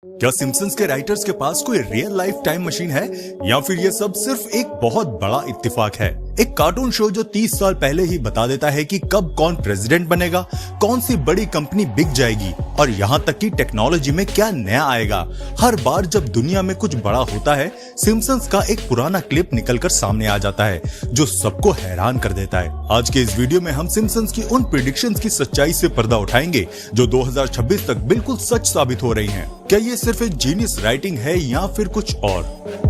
क्या सिम्पसन्स के राइटर्स के पास कोई रियल लाइफ टाइम मशीन है या फिर ये सब सिर्फ एक बहुत बड़ा इत्तेफाक है? एक कार्टून शो जो 30 साल पहले ही बता देता है कि कब कौन प्रेसिडेंट बनेगा, कौन सी बड़ी कंपनी बिक जाएगी और यहाँ तक कि टेक्नोलॉजी में क्या नया आएगा। हर बार जब दुनिया में कुछ बड़ा होता है, सिम्पसन्स का एक पुराना क्लिप निकलकर सामने आ जाता है जो सबको हैरान कर देता है। आज के इस वीडियो में हम सिम्पसन्स की उन प्रेडिक्शंस की सच्चाई से पर्दा उठाएंगे जो 2026 तक बिल्कुल सच साबित हो रही हैं। क्या ये सिर्फ एक जीनियस राइटिंग है या फिर कुछ और?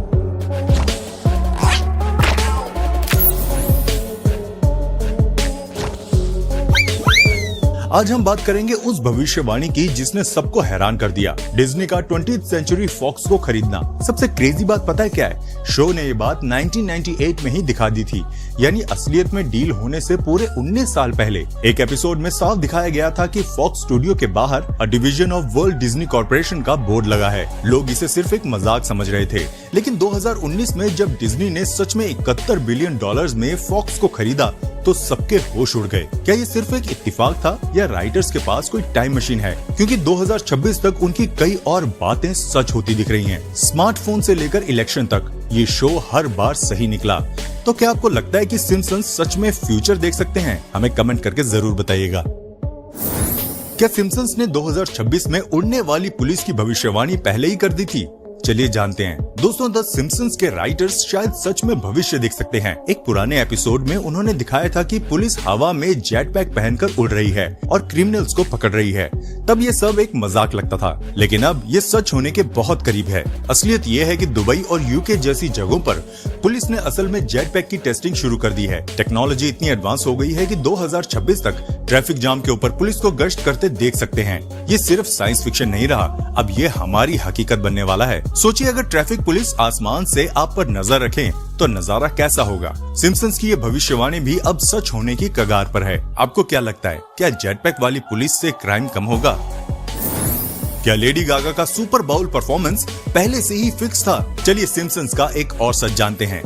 आज हम बात करेंगे उस भविष्यवाणी की जिसने सबको हैरान कर दिया, डिज्नी का 20th सेंचुरी फॉक्स को खरीदना। सबसे क्रेजी बात पता है क्या है? शो ने ये बात 1998 में ही दिखा दी थी, यानी असलियत में डील होने से पूरे 19 साल पहले। एक एपिसोड में साफ दिखाया गया था कि फॉक्स स्टूडियो के बाहर a division of world Disney corporation का बोर्ड लगा है। लोग इसे सिर्फ एक मजाक समझ रहे थे, लेकिन 2019 में जब डिज्नी ने सच में $71 बिलियन में फॉक्स को खरीदा तो सबके होश उड़ गए। क्या ये सिर्फ एक इत्तेफाक था या राइटर्स के पास कोई टाइम मशीन है? क्योंकि 2026 तक उनकी कई और बातें सच होती दिख रही हैं। स्मार्टफोन से लेकर इलेक्शन तक ये शो हर बार सही निकला। तो क्या आपको लगता है कि सिम्पसन्स सच में फ्यूचर देख सकते हैं? हमें कमेंट करके जरूर बताइएगा। क्या सिम्पसन्स ने 2026 में उड़ने वाली पुलिस की भविष्यवाणी पहले ही कर दी थी? चलिए जानते हैं। दोस्तों, द सिम्पसन्स के राइटर्स शायद सच में भविष्य देख सकते हैं। एक पुराने एपिसोड में उन्होंने दिखाया था कि पुलिस हवा में जेट पैक पहनकर उड़ रही है और क्रिमिनल्स को पकड़ रही है। तब ये सब एक मजाक लगता था, लेकिन अब ये सच होने के बहुत करीब है। असलियत ये है कि दुबई और यूके जैसी जगहों पर पुलिस ने असल में जेट पैक की टेस्टिंग शुरू कर दी है। टेक्नोलॉजी इतनी एडवांस हो गई है कि 2026 तक ट्रैफिक जाम के ऊपर पुलिस को गश्त करते देख सकते हैं। ये सिर्फ साइंस फिक्शन नहीं रहा, अब ये हमारी हकीकत बनने वाला है। सोचिए, अगर ट्रैफिक पुलिस आसमान से आप पर नजर रखें तो नजारा कैसा होगा। सिम्पसन्स की ये भविष्यवाणी भी अब सच होने की कगार पर है। आपको क्या लगता है, क्या जेटपैक वाली पुलिस से क्राइम कम होगा? क्या लेडी गागा का सुपर बाउल परफॉर्मेंस पहले से ही फिक्स था? चलिए सिम्पसन्स का एक और सच जानते हैं।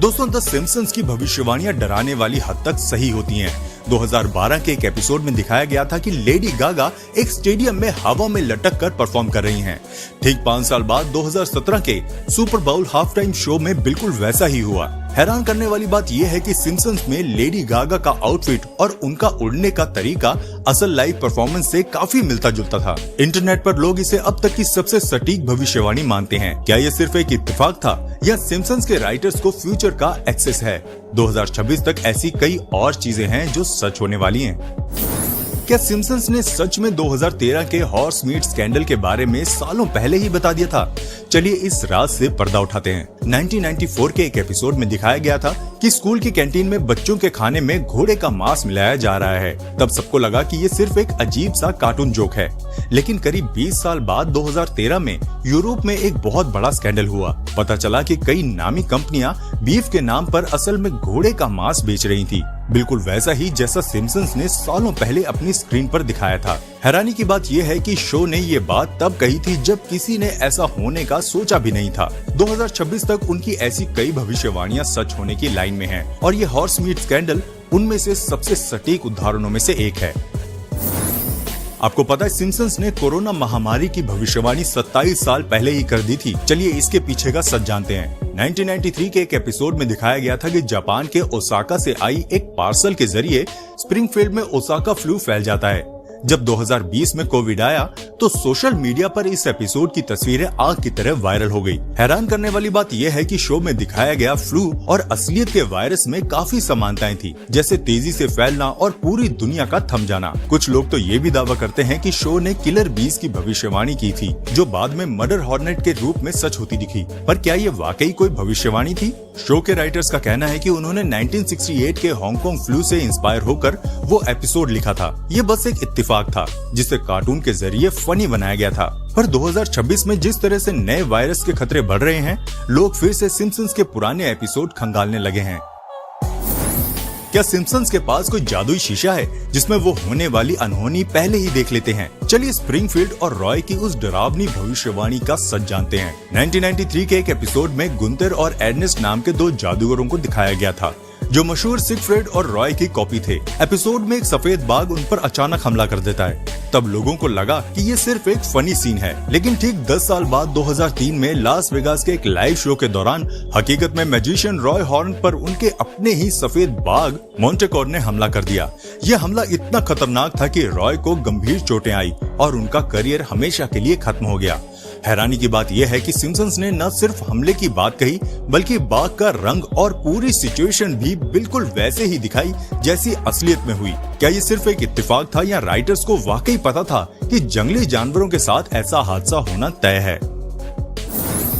दोस्तों, द सिम्पसन्स की भविष्यवाणियां डराने वाली हद तक सही होती हैं। 2012 के एक एपिसोड में दिखाया गया था कि लेडी गागा एक स्टेडियम में हवा में लटक कर परफॉर्म कर रही हैं। ठीक 5 साल बाद 2017 के Super Bowl halftime show में बिल्कुल वैसा ही हुआ। हैरान करने वाली बात यह है कि सिम्पसन्स में लेडी गागा का आउटफिट और उनका उड़ने का तरीका असल लाइव परफॉर्मेंस से काफी मिलता जुलता था। इंटरनेट पर लोग इसे अब तक की सबसे सटीक भविष्यवाणी मानते हैं। क्या ये सिर्फ एक इत्तेफाक था या सिम्पसन्स के राइटर्स को फ्यूचर का एक्सेस है? 2026 तक ऐसी कई और चीजें हैं जो सच होने वाली हैं। क्या सिम्पसन्स ने सच में 2013 के हॉर्स मीट स्कैंडल के बारे में सालों पहले ही बता दिया था? चलिए इस राज से पर्दा उठाते हैं। 1994 के एक एपिसोड में दिखाया गया था कि स्कूल की कैंटीन में बच्चों के खाने में घोड़े का मांस मिलाया जा रहा है। तब सबको लगा कि ये सिर्फ एक अजीब सा कार्टून जोक है, लेकिन करीब 20 साल बाद 2013 में यूरोप में एक बहुत बड़ा स्कैंडल हुआ। पता चला कि कई नामी कंपनियां बीफ के नाम पर असल में घोड़े का मांस बेच रही थी, बिल्कुल वैसा ही जैसा सिम्पसन्स ने सालों पहले अपनी स्क्रीन पर दिखाया था। हैरानी की बात यह है कि शो ने ये बात तब कही थी जब किसी ने ऐसा होने का सोचा भी नहीं था। 2026 तक उनकी ऐसी कई भविष्यवाणियां सच होने की लाइन में हैं और ये हॉर्स मीट स्कैंडल उनमें से सबसे सटीक उदाहरणों में से एक है। आपको पता है सिम्पसन्स ने कोरोना महामारी की भविष्यवाणी 27 साल पहले ही कर दी थी। चलिए इसके पीछे का सच जानते हैं। 1993 के एक एपिसोड में दिखाया गया था कि जापान के ओसाका से आई एक पार्सल के जरिए स्प्रिंगफील्ड में ओसाका फ्लू फैल जाता है। जब 2020 में कोविड आया तो सोशल मीडिया पर इस एपिसोड की तस्वीरें आग की तरह वायरल हो गई। हैरान करने वाली बात यह है कि शो में दिखाया गया फ्लू और असलियत के वायरस में काफी समानताएं थी, जैसे तेजी से फैलना और पूरी दुनिया का थम जाना। कुछ लोग तो ये भी दावा करते हैं कि शो ने किलर बीज की भविष्यवाणी की थी, जो बाद में मर्डर हॉर्नेट के रूप में सच होती दिखी। पर क्या ये वाकई कोई भविष्यवाणी थी? शो के राइटर्स का कहना है कि उन्होंने 1968 के हांगकांग फ्लू से इंस्पायर होकर वो एपिसोड लिखा था। ये बस एक इत्तेफाक था जिसे कार्टून के जरिए फनी बनाया गया था। पर 2026 में जिस तरह से नए वायरस के खतरे बढ़ रहे हैं, लोग फिर से सिम्पसन्स के पुराने एपिसोड खंगालने लगे हैं। क्या सिम्पसन्स के पास कोई जादुई शीशा है जिसमें वो होने वाली अनहोनी पहले ही देख लेते हैं? चलिए स्प्रिंगफील्ड और रॉय की उस डरावनी भविष्यवाणी का सच जानते हैं। 1993 के एक एपिसोड में गुंतर और एर्नेस्ट नाम के 2 जादूगरों को दिखाया गया था जो मशहूर सिगफ्रेड और रॉय की कॉपी थे। एपिसोड में एक सफेद बाघ उन पर अचानक हमला कर देता है। तब लोगों को लगा कि ये सिर्फ एक फनी सीन है, लेकिन ठीक 10 साल बाद 2003 में लास वेगास के एक लाइव शो के दौरान हकीकत में मैजिशियन रॉय हॉर्न पर उनके अपने ही सफेद बाघ मोंटेकोर ने हमला कर दिया। यह हमला इतना खतरनाक था कि रॉय को गंभीर चोटें आई और उनका करियर हमेशा के लिए खत्म हो गया। हैरानी की बात यह है कि सिम्पसन्स ने न सिर्फ हमले की बात कही, बल्कि बाघ का रंग और पूरी सिचुएशन भी बिल्कुल वैसे ही दिखाई जैसी असलियत में हुई। क्या ये सिर्फ एक इत्तेफाक था या राइटर्स को वाकई पता था कि जंगली जानवरों के साथ ऐसा हादसा होना तय है?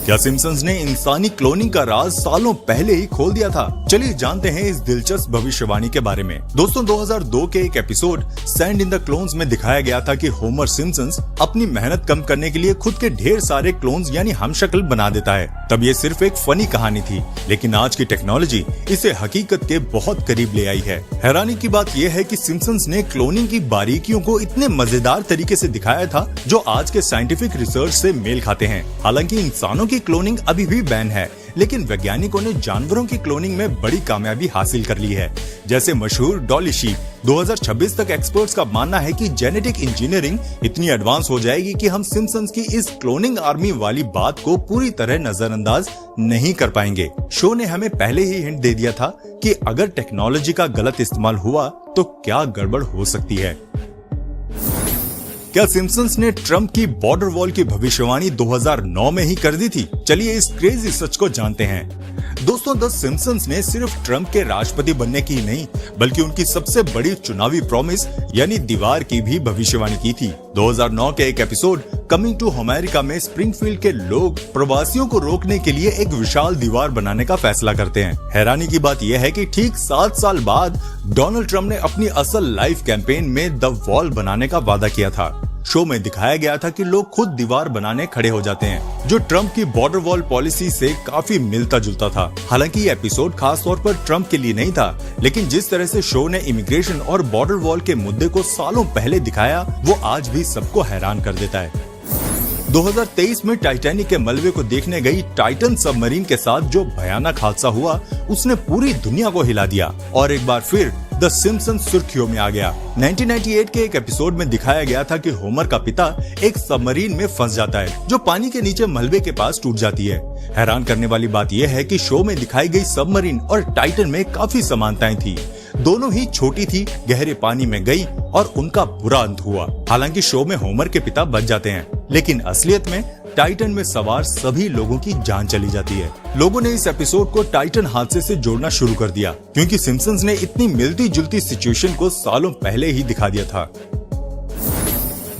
क्या सिम्पसन्स ने इंसानी क्लोनिंग का राज सालों पहले ही खोल दिया था? चलिए जानते हैं इस दिलचस्प भविष्यवाणी के बारे में। दोस्तों, 2002 के एक episode sand in the clones में दिखाया गया था कि होमर सिम्पसन्स अपनी मेहनत कम करने के लिए खुद के ढेर सारे क्लोन्स यानी हमशक्ल बना देता है। तब ये सिर्फ एक फनी कहानी थी, लेकिन आज की टेक्नोलॉजी इसे हकीकत के बहुत करीब ले आई है। हैरानी की बात यह है कि सिम्पसन्स ने क्लोनिंग की बारीकियों को इतने मजेदार तरीके से दिखाया था जो आज के साइंटिफिक रिसर्च से मेल खाते हैं। हालांकि इंसानों की क्लोनिंग अभी भी बैन है, लेकिन वैज्ञानिकों ने जानवरों की क्लोनिंग में बड़ी कामयाबी हासिल कर ली है। जैसे मशहूर डॉली शीप। 2026 तक एक्सपर्ट्स का मानना है कि जेनेटिक इंजीनियरिंग इतनी एडवांस हो जाएगी कि हम सिम्पसन्स की इस क्लोनिंग आर्मी वाली बात को पूरी तरह नजरअंदाज नहीं कर पाएंगे। शो ने हमें पहले ही हिंट दे दिया था कि अगर टेक्नोलॉजी का गलत इस्तेमाल हुआ तो क्या गड़बड़ हो सकती है। क्या सिम्पसन्स ने ट्रंप की बॉर्डर वॉल की भविष्यवाणी 2009 में ही कर दी थी? चलिए इस क्रेजी सच को जानते हैं। दोस्तों, द सिम्पसन्स ने सिर्फ ट्रंप के राष्ट्रपति बनने की ही नहीं, बल्कि उनकी सबसे बड़ी चुनावी प्रॉमिस यानी दीवार की भी भविष्यवाणी की थी। 2009 के एक एपिसोड कमिंग टू अमेरिका में स्प्रिंगफील्ड के लोग प्रवासियों को रोकने के लिए एक विशाल दीवार बनाने का फैसला करते हैं। हैरानी की बात यह है कि ठीक 7 साल बाद डोनाल्ड ट्रंप ने अपनी असल लाइव कैंपेन में द वॉल बनाने का वादा किया था। शो में दिखाया गया था कि लोग खुद दीवार बनाने खड़े हो जाते हैं, जो ट्रंप की बॉर्डर वॉल पॉलिसी से काफी मिलता जुलता था। हालांकि ये एपिसोड खास तौर पर ट्रंप के लिए नहीं था, लेकिन जिस तरह से शो ने इमिग्रेशन और बॉर्डर वॉल के मुद्दे को सालों पहले दिखाया, वो आज भी सबको हैरान कर देता है। 2023 में टाइटैनिक के मलबे को देखने गई टाइटन सबमरीन के साथ जो भयानक हादसा हुआ, उसने पूरी दुनिया को हिला दिया और एक बार फिर द सिम्पसन्स सुर्खियों में आ गया। 1998 के एक एपिसोड में दिखाया गया था कि होमर का पिता एक सबमरीन में फंस जाता है, जो पानी के नीचे मलबे के पास टूट जाती है। हैरान करने वाली बात यह है कि शो में दिखाई गई सबमरीन और टाइटन में काफी समानताएं थी। दोनों ही छोटी थी, गहरे पानी में गई और उनका बुरा अंत हुआ। हालांकि शो में होमर के पिता बच जाते हैं, लेकिन असलियत में टाइटन में सवार सभी लोगों की जान चली जाती है। लोगों ने इस एपिसोड को टाइटन हादसे से जोड़ना शुरू कर दिया, क्योंकि सिम्पसन्स ने इतनी मिलती जुलती सिचुएशन को सालों पहले ही दिखा दिया था।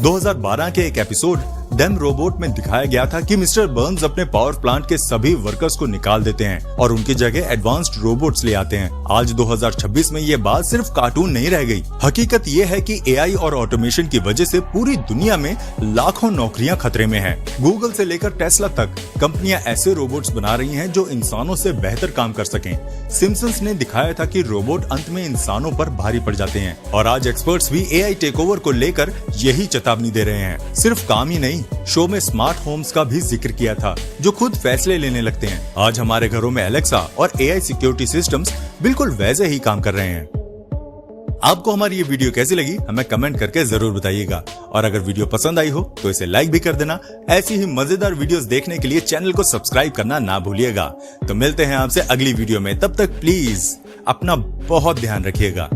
2012 के एक एपिसोड डेम रोबोट में दिखाया गया था कि मिस्टर बर्न्स अपने पावर प्लांट के सभी वर्कर्स को निकाल देते हैं और उनकी जगह एडवांस्ड रोबोट्स ले आते हैं। आज 2026 में ये बात सिर्फ कार्टून नहीं रह गई। हकीकत ये है कि एआई और ऑटोमेशन की वजह से पूरी दुनिया में लाखों नौकरियां खतरे में हैं। गूगल से लेकर टेस्ला तक कंपनियां ऐसे रोबोट्स बना रही हैं जो इंसानों से बेहतर काम कर सकें। सिम्पसन्स ने दिखाया था कि रोबोट अंत में इंसानों पर भारी पड़ जाते हैं और आज एक्सपर्ट्स भी एआई टेकओवर को लेकर यही चेतावनी दे रहे हैं। सिर्फ काम ही नहीं, शो में स्मार्ट होम्स का भी जिक्र किया था, जो खुद फैसले लेने लगते हैं। आज हमारे घरों में एलेक्सा और एआई सिक्योरिटी सिस्टम्स बिल्कुल वैसे ही काम कर रहे हैं। आपको हमारी ये वीडियो कैसी लगी हमें कमेंट करके जरूर बताइएगा, और अगर वीडियो पसंद आई हो तो इसे लाइक भी कर देना। ऐसी ही मजेदार वीडियोस देखने के लिए चैनल को सब्सक्राइब करना ना भूलिएगा। तो मिलते हैं आपसे अगली वीडियो में, तब तक प्लीज अपना बहुत ध्यान रखिएगा।